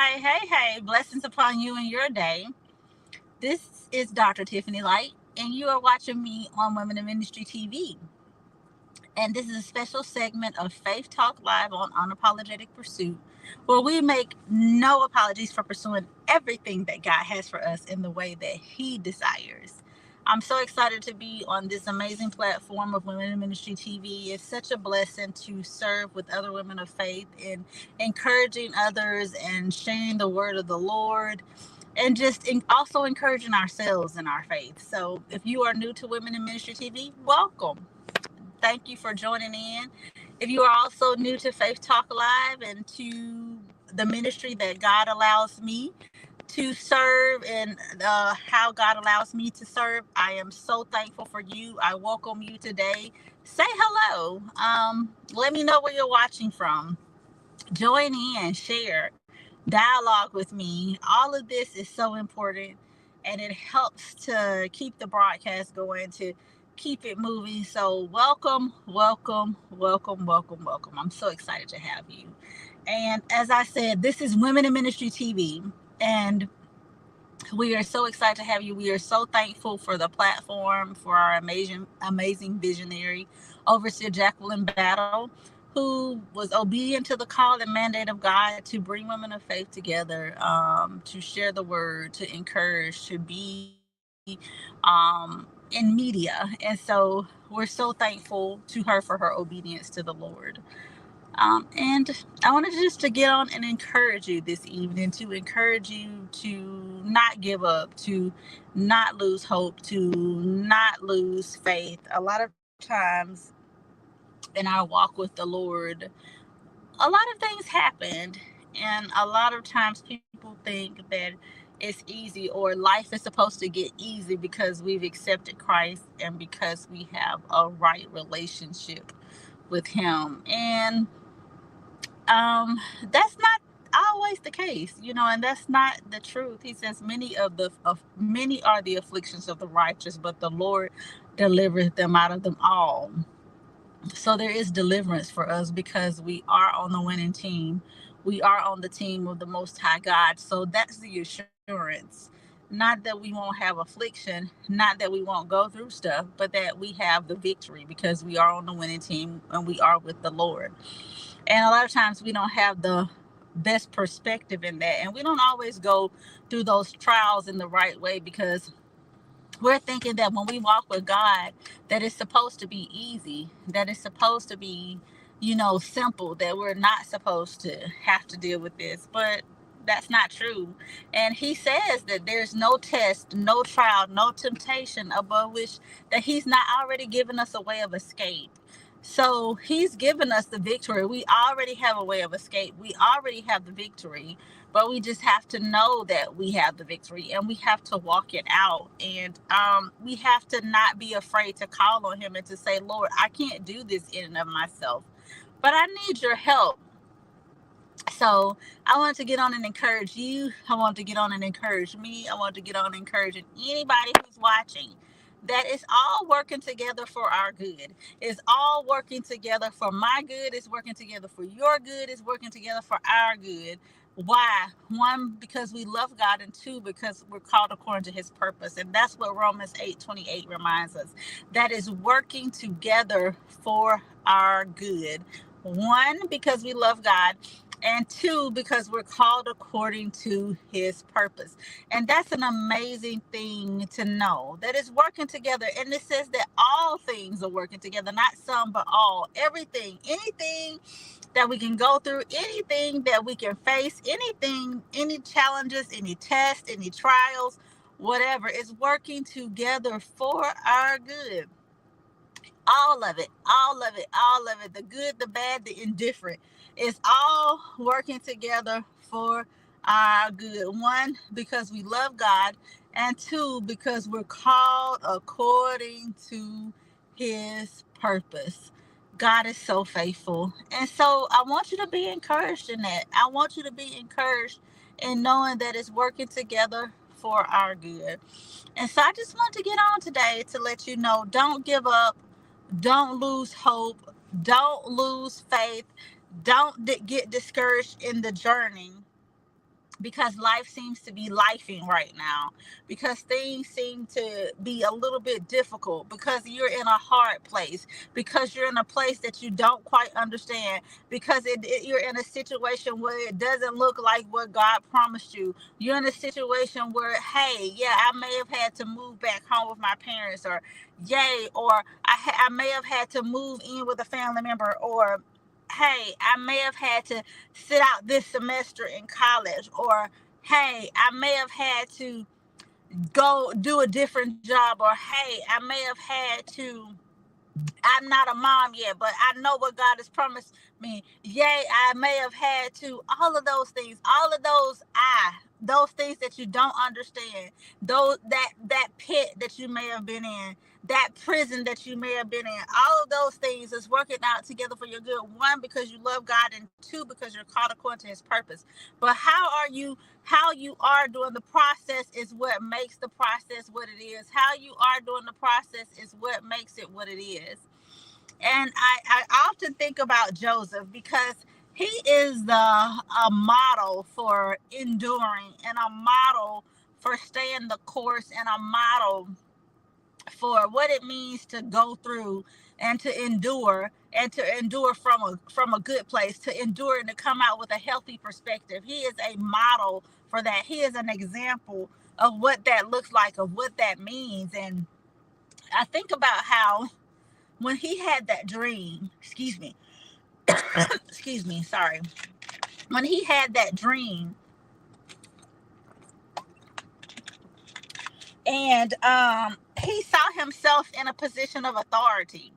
Hey, blessings upon you and your day. This is Dr. Tiffany Lyght, and you are watching me on Women in Ministry TV. And this is a special segment of Faith Talk Live on Unapologetic Pursuit, where we make no apologies for pursuing everything that God has for us in the way that He desires. I'm so excited to be on this amazing platform of Women in Ministry TV. It's such a blessing to serve with other women of faith and encouraging others and sharing the word of the Lord and just also encouraging ourselves in our faith. So if you are new to Women in Ministry TV, welcome. Thank you for joining in. If you are also new to Faith Talk Live and to the ministry that God allows me to serve and how God allows me to serve, I am so thankful for you. I welcome you today. Say hello. Let me know where you're watching from. Join in, share, dialogue with me. All of this is so important, and it helps to keep the broadcast going, to keep it moving. So welcome, welcome, welcome, welcome, welcome. I'm so excited to have you. And as I said, this is Women in Ministry TV, and we are so excited to have you. We are so thankful for the platform, for our amazing visionary, Overseer Jacqueline Battle, who was obedient to the call and mandate of God to bring women of faith together, to share the word, to encourage, to be in media. And so we're so thankful to her for her obedience to the Lord. And I wanted just to get on and encourage you this evening, to encourage you to not give up, to not lose hope, to not lose faith. A lot of times in our walk with the Lord, a lot of things happened, and a lot of times people think that it's easy or life is supposed to get easy because we've accepted Christ and because we have a right relationship with Him. And that's not always the case, and that's not the truth. He says many are the afflictions of the righteous, but the Lord delivereth them out of them all. So there is deliverance for us because we are on the winning team. We are on the team of the Most High God. So that's the assurance. Not that we won't have affliction, not that we won't go through stuff, but that we have the victory because we are on the winning team and we are with the Lord. And a lot of times we don't have the best perspective in that. And we don't always go through those trials in the right way because we're thinking that when we walk with God, that it's supposed to be easy, that it's supposed to be, simple, that we're not supposed to have to deal with this. But that's not true. And He says that there's no test, no trial, no temptation above which that He's not already given us a way of escape. So He's given us the victory. We already have a way of escape. We already have the victory, but we just have to know that we have the victory and we have to walk it out. And we have to not be afraid to call on Him and to say, Lord, I can't do this in and of myself, but I need your help. So I want to get on and encourage you. I want to get on and encourage me. I want to get on and encourage anybody who's watching that it's all working together for our good. It's all working together for my good. It's working together for your good. It's working together for our good. Why? One, because we love God, and two, because we're called according to His purpose. And that's what Romans 8:28 reminds us. That is working together for our good. One, because we love God, and two, because we're called according to His purpose. And that's an amazing thing to know, that it's working together. And it says that all things are working together, not some, but all. Everything, anything that we can go through, anything that we can face, anything, any challenges, any tests, any trials, whatever, is working together for our good. All of it, all of it, all of it, the good, the bad, the indifferent, it's all working together for our good. One, because we love God, and two, because we're called according to His purpose. God is so faithful. And so I want you to be encouraged in that. I want you to be encouraged in knowing that it's working together for our good. And so I just want to get on today to let you know, don't give up. Don't lose hope. Don't lose faith. Don't get discouraged in the journey, because life seems to be lifing right now, because things seem to be a little bit difficult, because you're in a hard place, because you're in a place that you don't quite understand, because you're in a situation where it doesn't look like what God promised you. You're in a situation where, hey, yeah, I may have had to move back home with my parents, or yay, or I may have had to move in with a family member, or hey, I may have had to sit out this semester in college, or hey, I may have had to go do a different job, or hey, I may have had to, I'm not a mom yet, but I know what God has promised me. Yay, I may have had to, all of those things, all of those things that you don't understand, those that pit that you may have been in, that prison that you may have been in, all of those things is working out together for your good. One, because you love God, and two, because you're called according to his purpose. But how you are during the process is what makes the process what it is. How you are during the process is what makes it what it is. And I often think about Joseph, because he is a model for enduring, and a model for staying the course, and a model for what it means to go through and to endure, and to endure from a good place, to endure and to come out with a healthy perspective. He is a model for that. He is an example of what that looks like, of what that means. And I think about how when he had that dream, excuse me, sorry, when he had that dream, and he saw himself in a position of authority.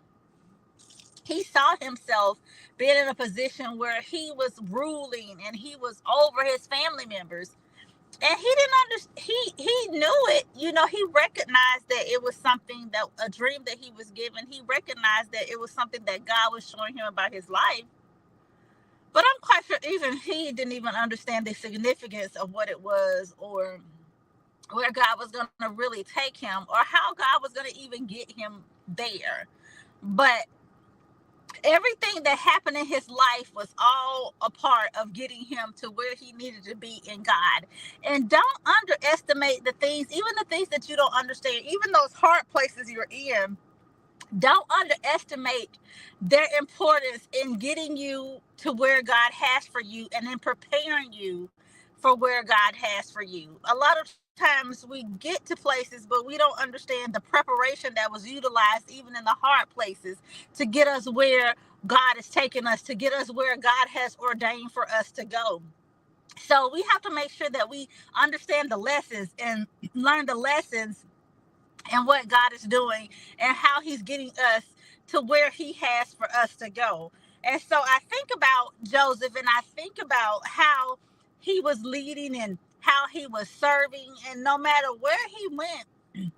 He saw himself being in a position where he was ruling, and he was over his family members. And he didn't understand. He knew it. He recognized that it was something, that a dream that he was given. He recognized that it was something that God was showing him about his life. But I'm quite sure even he didn't even understand the significance of what it was, or where God was going to really take him, or how God was going to even get him there. But everything that happened in his life was all a part of getting him to where he needed to be in God. And don't underestimate the things, even the things that you don't understand, even those hard places you're in. Don't underestimate their importance in getting you to where God has for you, and in preparing you for where God has for you. A lot of times we get to places, but we don't understand the preparation that was utilized even in the hard places to get us where God is taking us, to get us where God has ordained for us to go. So we have to make sure that we understand the lessons and learn the lessons, and what God is doing, and how he's getting us to where he has for us to go. And so I think about Joseph, and I think about how he was leading, and how he was serving, and no matter where he went,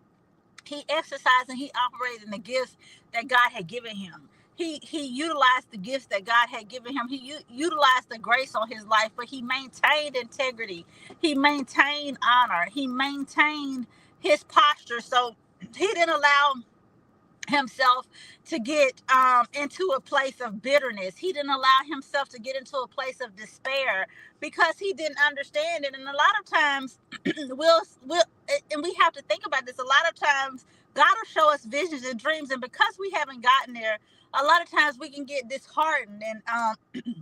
he exercised and he operated in the gifts that God had given him. He utilized the gifts that God had given him. He utilized the grace on his life, but he maintained integrity. He maintained honor. He maintained his posture. So he didn't allow himself to get into a place of bitterness. He didn't allow himself to get into a place of despair, because he didn't understand it. And a lot of times we'll and we have to think about this. A lot of times God will show us visions and dreams, and because we haven't gotten there, a lot of times we can get disheartened, and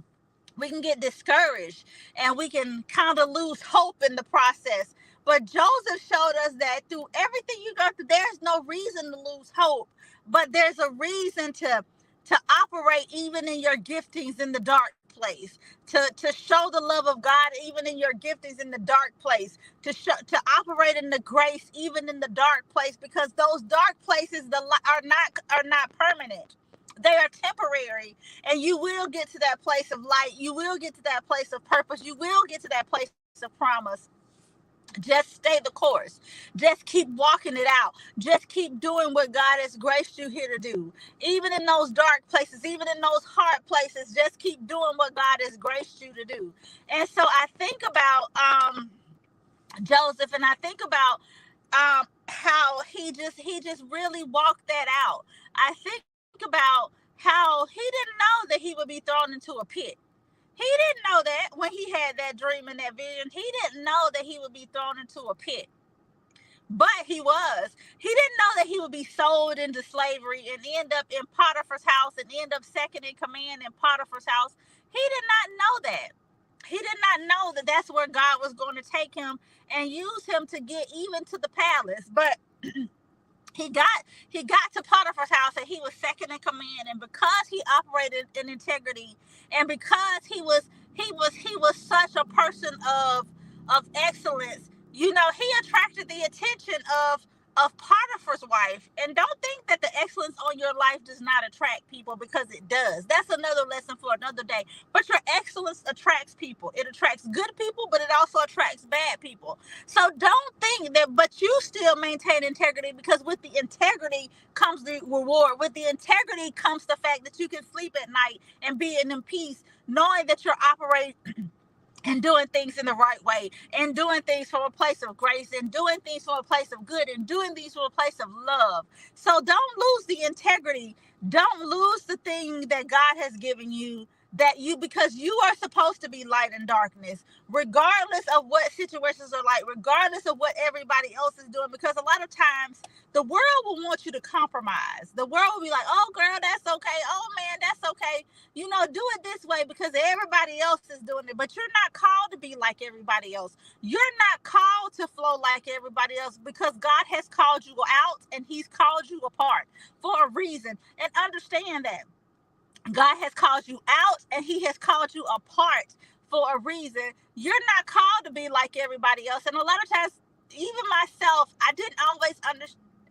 we can get discouraged, and we can kind of lose hope in the process. But Joseph showed us that through everything you go through, there's no reason to lose hope, but there's a reason to operate even in your giftings in the dark place, to show the love of God even in your giftings in the dark place, to operate in the grace even in the dark place, because those dark places are not permanent. They are temporary, and you will get to that place of light. You will get to that place of purpose. You will get to that place of promise. Just stay the course. Just keep walking it out. Just keep doing what God has graced you here to do. Even in those dark places, even in those hard places, just keep doing what God has graced you to do. And so I think about Joseph, and I think about how he just really walked that out. I think about how he didn't know that he would be thrown into a pit. He didn't know that when he had that dream and that vision. He didn't know that he would be thrown into a pit. But he was. He didn't know that he would be sold into slavery and end up in Potiphar's house and end up second in command in Potiphar's house. He did not know that. He did not know that that's where God was going to take him and use him to get even to the palace. But he got to Potiphar's house and he was second in command, and because he operated in integrity, and because he was such a person of excellence, he attracted the attention of Potiphar's wife. And don't think that the excellence on your life does not attract people, because it does. That's another lesson for another day. But your excellence attracts people. It attracts good people, but it also attracts bad people. So don't think that, but you still maintain integrity, because with the integrity comes the reward. With the integrity comes the fact that you can sleep at night and be in peace, knowing that you're operating and doing things in the right way, and doing things from a place of grace, and doing things from a place of good, and doing things from a place of love. So don't lose the integrity. Don't lose the thing that God has given you, because you are supposed to be light in darkness, regardless of what situations are like, regardless of what everybody else is doing. Because a lot of times the world will want you to compromise. The world will be like, oh girl, that's okay. Oh man, that's okay. Do it this way because everybody else is doing it. But you're not called to be like everybody else. You're not called to flow like everybody else, because God has called you out and he's called you apart for a reason. And understand that God has called you out and he has called you apart for a reason. You're not called to be like everybody else. And a lot of times, even myself, I didn't always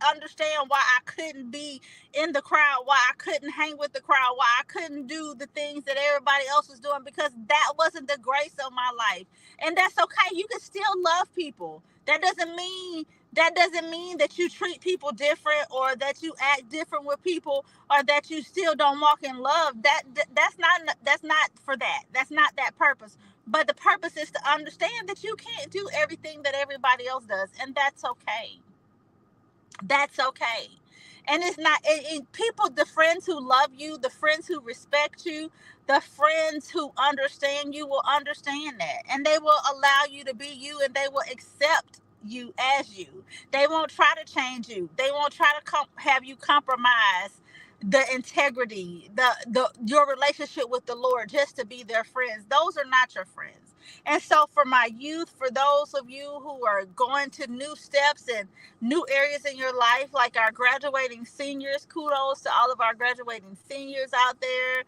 understand why I couldn't be in the crowd, why I couldn't hang with the crowd, why I couldn't do the things that everybody else was doing, because that wasn't the grace of my life. And that's okay. You can still love people. That doesn't mean that you treat people different, or that you act different with people, or that you still don't walk in love. That's not for that. That's not that purpose. But the purpose is to understand that you can't do everything that everybody else does, and that's okay. That's okay. And it's not people, the friends who love you, the friends who respect you, the friends who understand you will understand that, and they will allow you to be you, and they will accept you as you. They won't try to change you. They won't try to have you compromise the integrity, the your relationship with the Lord, just to be their friends. Those are not your friends. And so for my youth, for those of you who are going to new steps and new areas in your life, like our graduating seniors, kudos to all of our graduating seniors out there.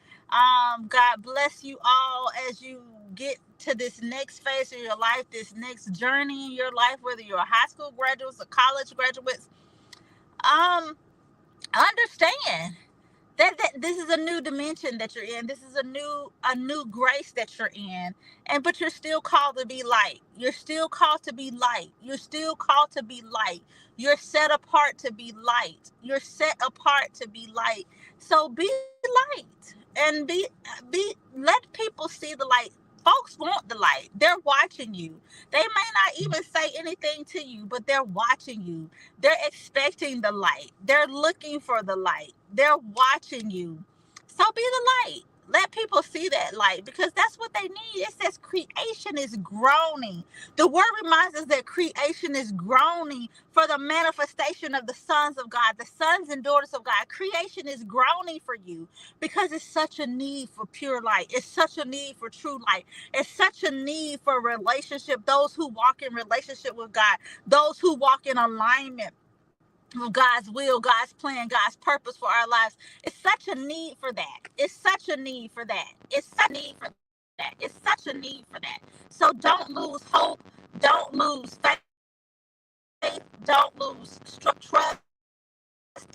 God bless you all as you get to this next phase of your life, this next journey in your life, whether you're a high school graduates or college graduates. Understand that this is a new dimension that you're in. This is a new grace that you're in. But you're still called to be light. You're still called to be light. You're still called to be light. You're set apart to be light. You're set apart to be light. So be light, and let people see the light. Folks want the light. They're watching you. They may not even say anything to you, but they're watching you. They're expecting the light. They're looking for the light. They're watching you. So be the light. Let people see that light, because that's what they need. It says creation is groaning. The word reminds us that creation is groaning for the manifestation of the sons of God, the sons and daughters of God. Creation is groaning for you, because it's such a need for pure light. It's such a need for true light. It's such a need for relationship. Those who walk in relationship with God, those who walk in alignment of God's will, God's plan, God's purpose for our lives. It's such a need for that. It's such a need for that. It's such a need for that. It's such a need for that. So don't lose hope. Don't lose faith. Don't lose trust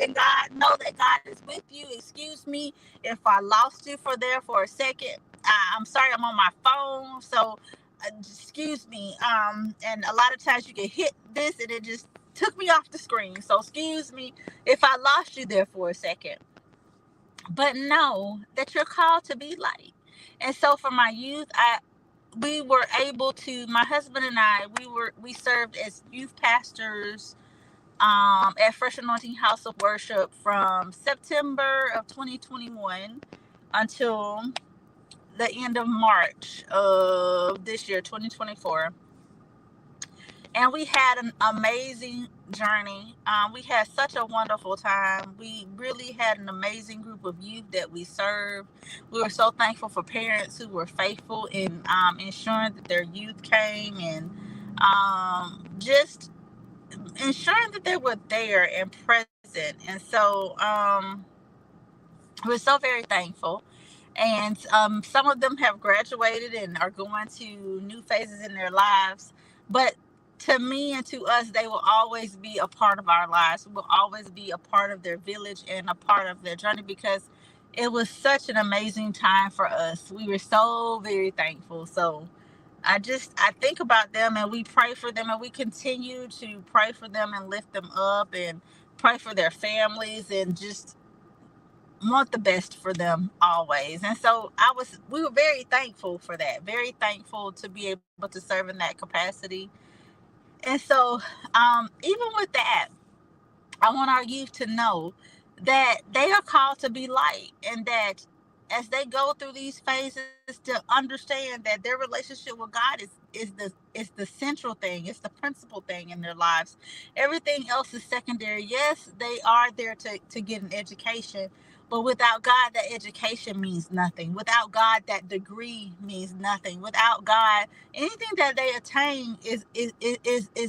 in God. Know that God is with you. Excuse me if I lost you for a second. I'm sorry, I'm on my phone, so excuse me. And a lot of times you can hit this and it just took me off the screen. So excuse me if I lost you there for a second. But know that you're called to be light. And so for my youth, we were able to, my husband and I, we served as youth pastors at Fresh Anointing House of Worship from September of 2021 until the end of March of this year, 2024. And we had an amazing journey. We had such a wonderful time. We really had an amazing group of youth that we served. We were so thankful for parents who were faithful in ensuring that their youth came, and just ensuring that they were there and present. And so we're so very thankful. And some of them have graduated and are going to new phases in their lives. But to me and to us, they will always be a part of our lives. We will always be a part of their village and a part of their journey, because it was such an amazing time for us. We were so very thankful. So I think about them, and we pray for them, and we continue to pray for them and lift them up and pray for their families, and just want the best for them always. And so we were very thankful for that, very thankful to be able to serve in that capacity. And so even with that, I want our youth to know that they are called to be light, and that as they go through these phases, to understand that their relationship with God is the central thing, it's the principal thing in their lives. Everything else is secondary. Yes, they are there to get an education, but without God, that education means nothing. Without God, that degree means nothing. Without God, anything that they attain is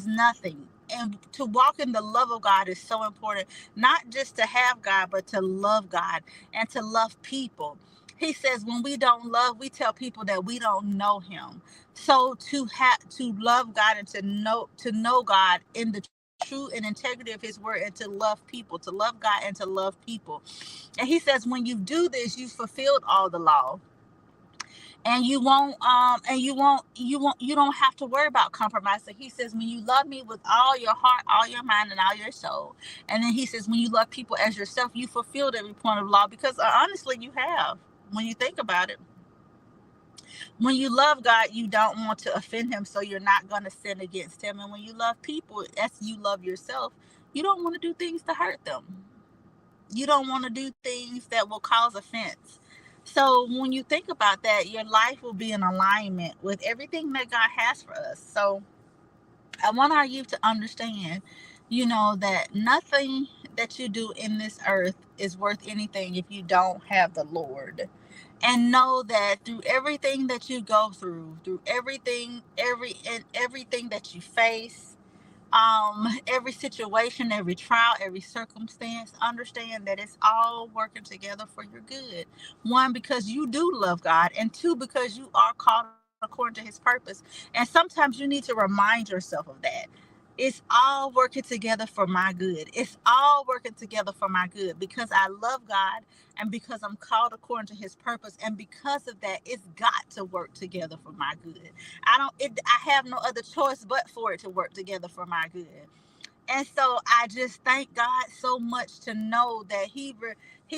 nothing. And to walk in the love of God is so important, not just to have God, but to love God and to love people. He says when we don't love, we tell people that we don't know him. So to love God and to know God in the true and integrity of his word, and to love people, to love God and to love people. And he says when you do this, you fulfilled all the law. And you don't have to worry about compromising. He says when you love me with all your heart, all your mind, and all your soul. And then he says when you love people as yourself, you fulfilled every point of law, because honestly you have. When you think about it, when you love God, you don't want to offend him, so you're not going to sin against him. And when you love people as you love yourself, you don't want to do things to hurt them. You don't want to do things that will cause offense. So when you think about that, your life will be in alignment with everything that God has for us. So I want our youth to understand, that nothing that you do in this earth is worth anything if you don't have the Lord. And know that through everything that you go through everything that you face, every situation, every trial, every circumstance, understand that it's all working together for your good. One, because you do love God, and two, because you are called according to his purpose. And sometimes you need to remind yourself of that. It's all working together for my good. It's all working together for my good, because I love God, and because I'm called according to his purpose, and because of that, it's got to work together for my good. I have no other choice but for it to work together for my good. And so I just thank God so much to know that he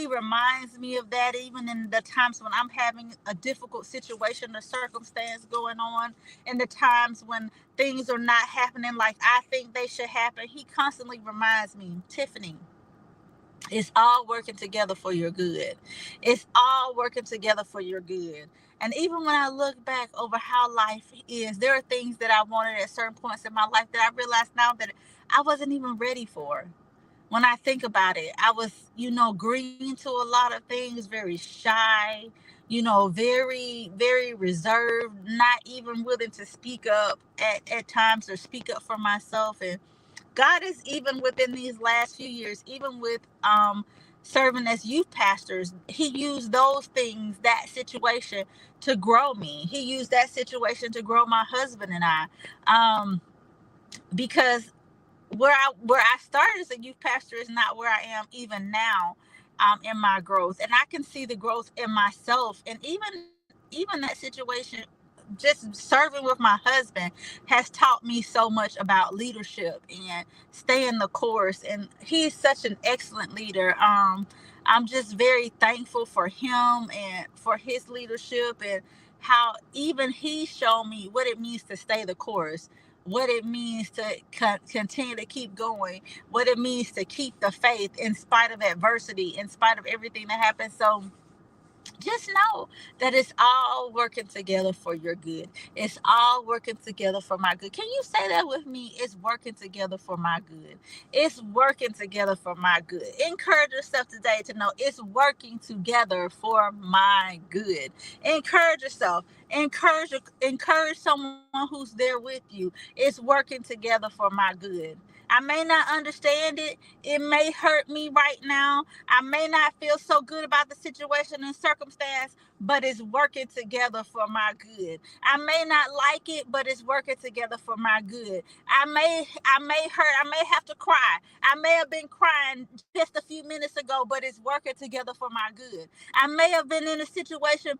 reminds me of that, even in the times when I'm having a difficult situation or circumstance going on, in the times when things are not happening like I think they should happen. He constantly reminds me, Tiffany, it's all working together for your good. It's all working together for your good. And even when I look back over how life is, there are things that I wanted at certain points in my life that I realize now that I wasn't even ready for. When I think about it, I was, green to a lot of things, very shy, very, very reserved, not even willing to speak up at times, or speak up for myself. And God is, even within these last few years, even with serving as youth pastors, he used those things, that situation, to grow me. He used that situation to grow my husband and I. Because where I started as a youth pastor is not where I am even now, in my growth. And I can see the growth in myself. And even that situation, just serving with my husband, has taught me so much about leadership and staying the course. And he's such an excellent leader. I'm just very thankful for him and for his leadership, and how even he showed me what it means to stay the course, what it means to continue to keep going, what it means to keep the faith in spite of adversity, in spite of everything that happens. So just know that it's all working together for your good. It's all working together for my good. Can you say that with me? It's working together for my good. It's working together for my good. Encourage yourself today to know it's working together for my good. Encourage yourself. Encourage someone who's there with you. It's working together for my good. I may not understand it. It may hurt me right now. I may not feel so good about the situation and circumstance, but it's working together for my good. I may not like it, but it's working together for my good. I may hurt, I may have to cry. I may have been crying just a few minutes ago, but it's working together for my good. I may have been in a situation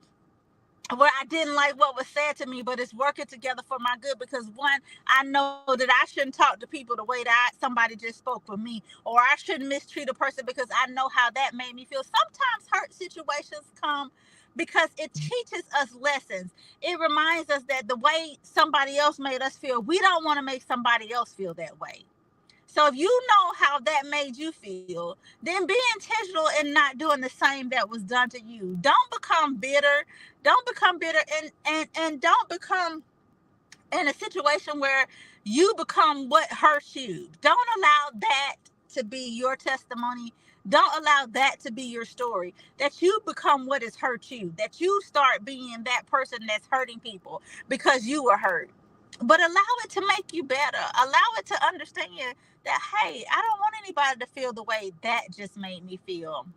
where I didn't like what was said to me, but it's working together for my good because one, I know that I shouldn't talk to people the way that somebody just spoke with me, or I shouldn't mistreat a person because I know how that made me feel. Sometimes hurt situations come because it teaches us lessons. It reminds us that the way somebody else made us feel, we don't want to make somebody else feel that way. So if you know how that made you feel, then be intentional in not doing the same that was done to you. Don't become bitter. Don't become bitter, and don't become in a situation where you become what hurts you. Don't allow that to be your testimony. Don't allow that to be your story. That you become what has hurt you. That you start being that person that's hurting people because you were hurt. But allow it to make you better. Allow it to understand that, hey, I don't want anybody to feel the way that just made me feel.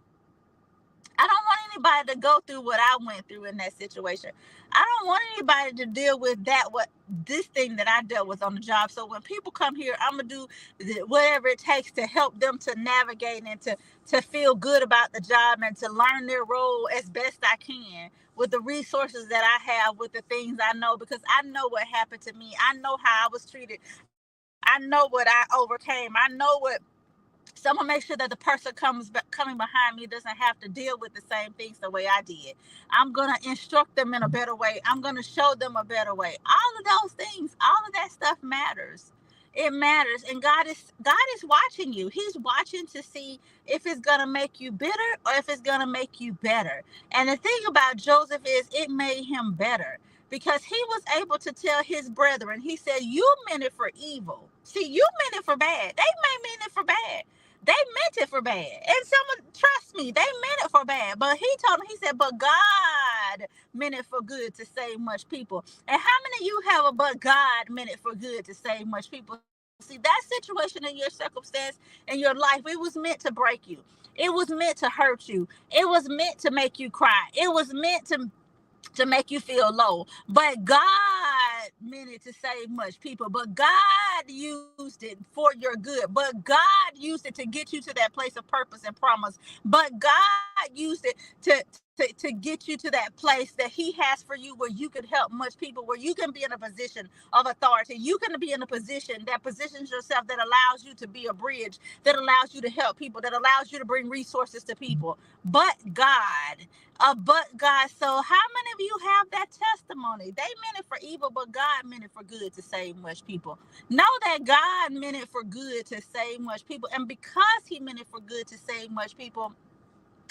I don't want anybody to go through what I went through in that situation. I don't want anybody to deal with this thing that I dealt with on the job. So when people come here, I'm gonna do whatever it takes to help them to navigate and to feel good about the job and to learn their role as best I can with the resources that I have, with the things I know, because I know what happened to me. I know how I was treated. I know what I overcame. I know what. So I'm gonna make sure that the person coming behind me doesn't have to deal with the same things the way I did. I'm gonna instruct them in a better way. I'm gonna show them a better way. All of those things, all of that stuff matters. It matters, and God is watching you. He's watching to see if it's gonna make you bitter or if it's gonna make you better. And the thing about Joseph is, it made him better because he was able to tell his brethren. He said, "You meant it for evil. See, you meant it for bad. They may mean it for bad." They meant it for bad. And someone, trust me, they meant it for bad. But he told him, he said, but God meant it for good to save much people. And how many of you have a but God meant it for good to save much people? See, that situation in your circumstance in your life, it was meant to break you. It was meant to hurt you. It was meant to make you cry. It was meant to make you feel low. But God meant it to save much people. But God used it for your good. But God used it to get you to that place of purpose and promise. But God used it to get you to that place that He has for you, where you can help much people, where you can be in a position of authority. You can be in a position that positions yourself, that allows you to be a bridge, that allows you to help people, that allows you to bring resources to people. But God. So how many of you have that testimony? They meant it for evil, but God meant it for good to save much people. Know that God meant it for good to save much people. And because He meant it for good to save much people,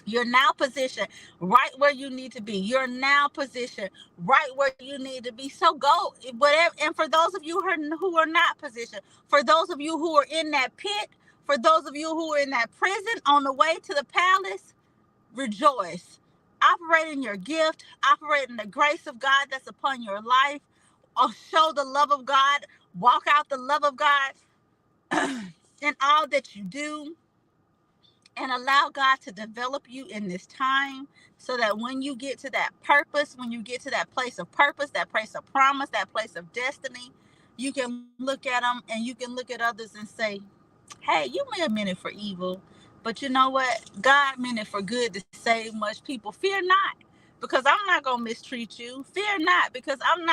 you're now positioned right where you need to be. You're now positioned right where you need to be. So go, whatever. And for those of you who are not positioned, for those of you who are in that pit, for those of you who are in that prison on the way to the palace, rejoice. Operate in your gift. Operate in the grace of God that's upon your life. Or show the love of God. Walk out the love of God in all that you do. And allow God to develop you in this time, so that when you get to that purpose, when you get to that place of purpose, that place of promise, that place of destiny, you can look at them and you can look at others and say, hey, you may have meant it for evil, but you know what? God meant it for good to save much people. Fear not, because I'm not gonna mistreat you. Fear not, because I'm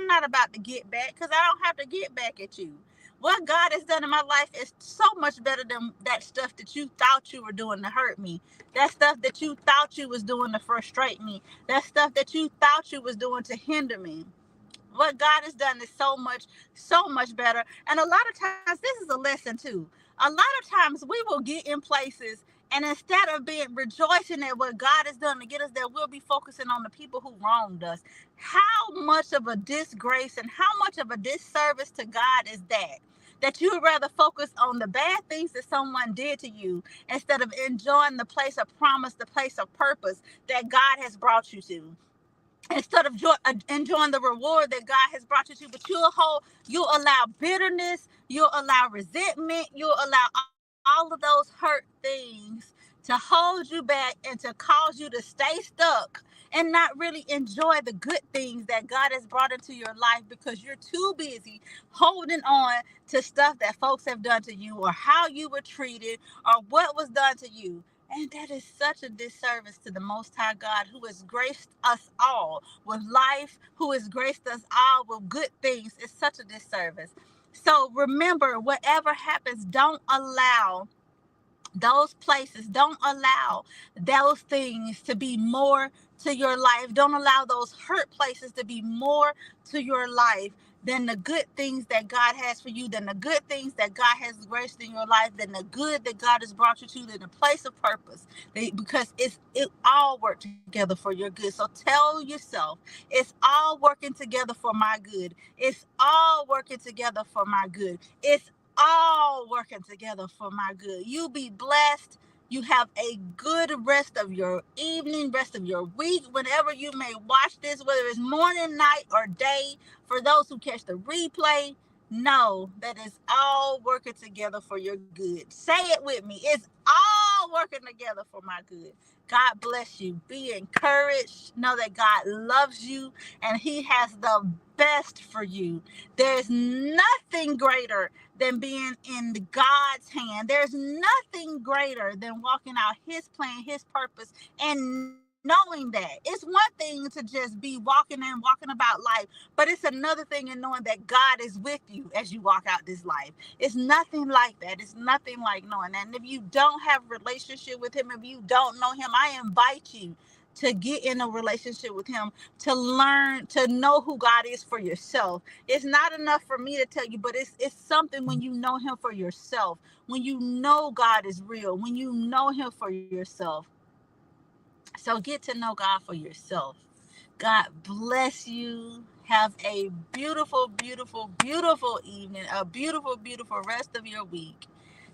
not about to get back, because I don't have to get back at you. What God has done in my life is so much better than that stuff that you thought you were doing to hurt me. That stuff that you thought you was doing to frustrate me. That stuff that you thought you was doing to hinder me. What God has done is so much better. And a lot of times, this is a lesson too. A lot of times we will get in places And instead of being rejoicing at what God has done to get us there, we'll be focusing on the people who wronged us. How much of a disgrace and how much of a disservice to God is that? That you would rather focus on the bad things that someone did to you instead of enjoying the place of promise, the place of purpose that God has brought you to. Instead of enjoying the reward that God has brought you to, but you'll allow bitterness, you'll allow resentment, you'll allow all of those hurt things to hold you back and to cause you to stay stuck and not really enjoy the good things that God has brought into your life because you're too busy holding on to stuff that folks have done to you or how you were treated or what was done to you. And that is such a disservice to the Most High God, who has graced us all with life, who has graced us all with good things. It's such a disservice. So remember, whatever happens, don't allow those places, don't allow those things to be more to your life. Don't allow those hurt places to be more to your life than the good things that God has for you, than the good things that God has graced in your life, than the good that God has brought you to, than the place of purpose. Because it all worked together for your good. So tell yourself, it's all working together for my good. It's all working together for my good. It's all working together for my good. You be blessed. You have a good rest of your evening, rest of your week, whenever you may watch this, whether it's morning, night, or day. For those who catch the replay, know that it's all working together for your good. Say it with me. It's all working together for my good. God bless you. Be encouraged. Know that God loves you and He has the best for you. There's nothing greater than being in God's hand. There's nothing greater than walking out His plan, His purpose, and knowing that. It's one thing to just be walking about life, but it's another thing in knowing that God is with you as you walk out this life. It's nothing like that. It's nothing like knowing that. And if you don't have a relationship with Him, if you don't know Him, I invite you to get in a relationship with Him, to learn, to know who God is for yourself. It's not enough for me to tell you, but it's something when you know Him for yourself, when you know God is real, when you know Him for yourself. So get to know God for yourself. God bless you. Have a beautiful, beautiful, beautiful evening, a beautiful, beautiful rest of your week.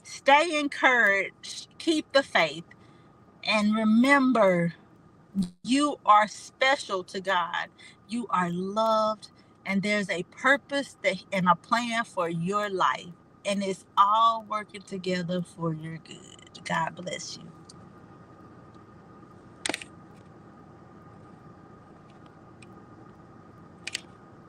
Stay encouraged, keep the faith, and remember, you are special to God. You are loved, and there's a purpose and a plan for your life, and it's all working together for your good. God bless you.